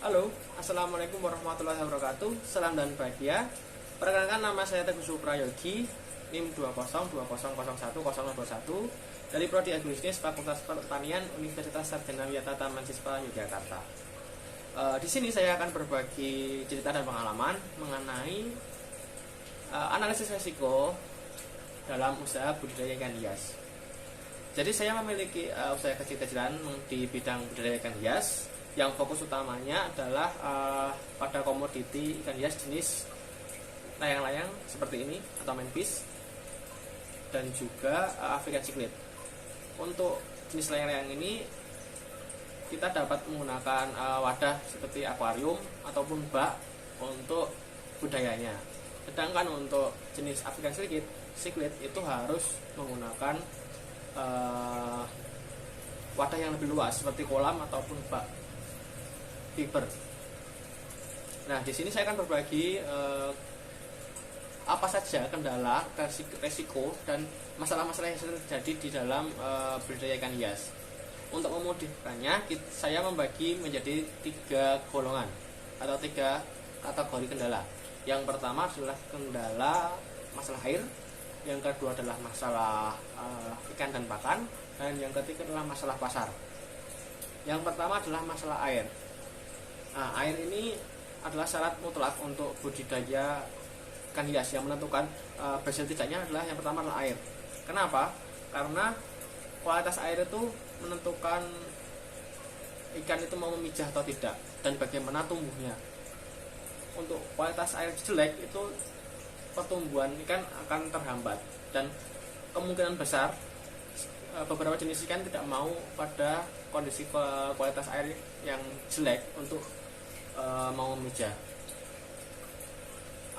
Halo, Assalamualaikum warahmatullahi wabarakatuh. Salam dan bahagia. Perkenalkan, nama saya Teguh Suprayogi, NIM 2020010021 dari Prodi Agribisnis Fakultas Pertanian Universitas Sarjana Wiyata Taman Siswa Yogyakarta. Di sini saya akan berbagi cerita dan pengalaman mengenai analisis risiko dalam usaha budidaya ikan hias. Jadi saya memiliki usaha kecil-kecilan di bidang budidaya ikan hias, yang fokus utamanya adalah pada komoditi ikan hias jenis layang-layang seperti ini atau manfish, dan juga African cichlid. Untuk jenis layang-layang ini kita dapat menggunakan wadah seperti akuarium ataupun bak untuk budayanya. Sedangkan untuk jenis African cichlid itu harus menggunakan wadah yang lebih luas seperti kolam ataupun bak fiber. Nah, di sini saya akan berbagi apa saja kendala, resiko, dan masalah-masalah yang sering terjadi di dalam budidaya ikan hias. Untuk memudahkannya, saya membagi menjadi 3 golongan atau 3 kategori kendala. Yang pertama adalah kendala masalah air, yang kedua adalah masalah ikan dan pakan, dan yang ketiga adalah masalah pasar. Yang pertama adalah masalah air. Nah, air ini adalah syarat mutlak untuk budidaya ikan hias. Yang menentukan berhasil tidaknya adalah yang pertama adalah air. Kenapa? Karena kualitas air itu menentukan ikan itu mau memijah atau tidak dan bagaimana tumbuhnya. Untuk kualitas air jelek itu pertumbuhan ikan akan terhambat, dan kemungkinan besar beberapa jenis ikan tidak mau pada kondisi kualitas air yang jelek untuk mau memijah.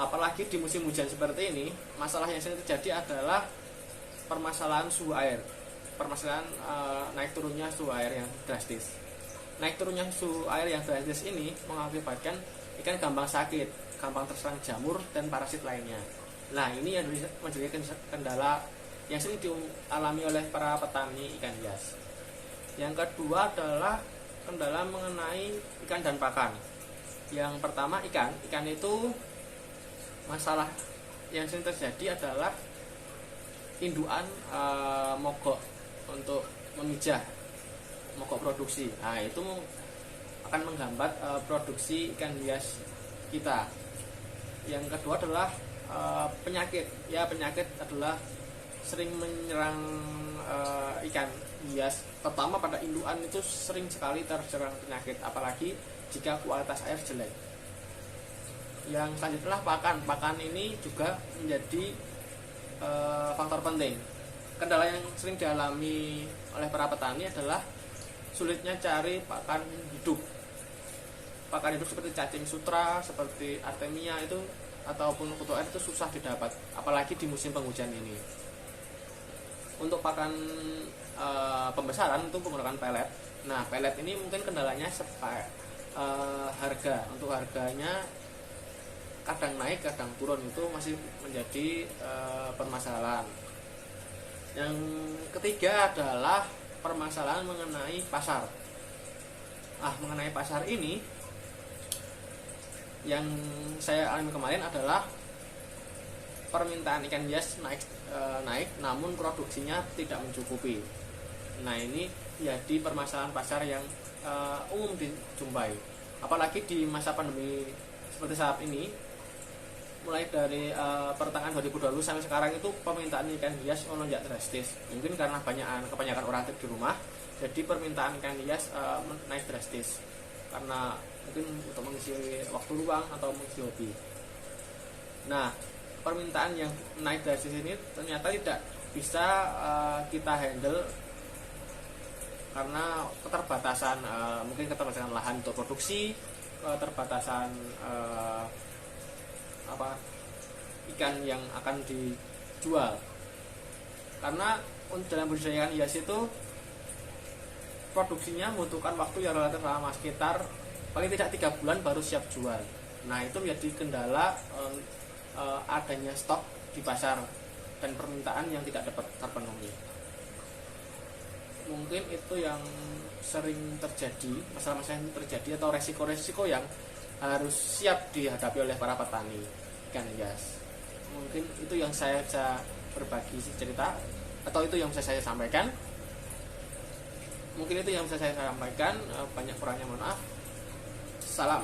Apalagi di musim hujan seperti ini, masalah yang sering terjadi adalah permasalahan suhu air. Permasalahan naik turunnya suhu air yang drastis. Naik turunnya suhu air yang drastis ini mengakibatkan ikan gampang sakit, gampang terserang jamur dan parasit lainnya. Nah, ini yang menjadi kendala yang sering dialami oleh para petani ikan hias. Yang kedua adalah kendala mengenai ikan dan pakan. Yang pertama ikan itu masalah yang sering terjadi adalah indukan mogok untuk memijah, mogok produksi. Nah, itu akan menghambat produksi ikan hias kita. Yang kedua adalah penyakit. Ya, penyakit adalah sering menyerang ikan hias, terutama pada indukan itu sering sekali terserang penyakit, apalagi jika kualitas air jelek. Yang selanjutnya pakan ini juga menjadi faktor penting. Kendala yang sering dialami oleh para petani adalah sulitnya cari pakan hidup. Pakan hidup seperti cacing sutra, seperti artemia itu ataupun kutu air itu susah didapat, apalagi di musim penghujan ini. Untuk pakan pembesaran itu menggunakan pelet. Nah, pelet ini mungkin kendalanya harga. Untuk harganya kadang naik, kadang turun, itu masih menjadi permasalahan. Yang ketiga adalah permasalahan mengenai pasar. Mengenai pasar ini, yang saya alami kemarin adalah permintaan ikan hias naik, namun produksinya tidak mencukupi. Nah, ini jadi permasalahan pasar yang umum dijumpai, apalagi di masa pandemi seperti saat ini. Mulai dari pertengahan 2020 sampai sekarang itu permintaan ikan hias melonjak drastis. Mungkin karena kebanyakan orang aktif di rumah, jadi permintaan ikan hias naik drastis karena mungkin untuk mengisi waktu luang atau mengisi hobi. Nah, permintaan yang naik drastis ini ternyata tidak bisa kita handle karena mungkin keterbatasan lahan untuk produksi, keterbatasan ikan yang akan dijual. Karena dalam budidaya ikan hias itu produksinya membutuhkan waktu yang relatif lama, sekitar paling tidak 3 bulan baru siap jual. Nah, itu menjadi kendala adanya stok di pasar dan permintaan yang tidak dapat terpenuhi. mungkin itu yang sering terjadi, masalah-masalah yang terjadi atau resiko-resiko yang harus siap dihadapi oleh para petani ikan hias. Mungkin itu yang saya bisa berbagi cerita, atau itu yang bisa saya sampaikan. Mungkin itu yang bisa saya sampaikan, banyak kurangnya mohon maaf. Salam.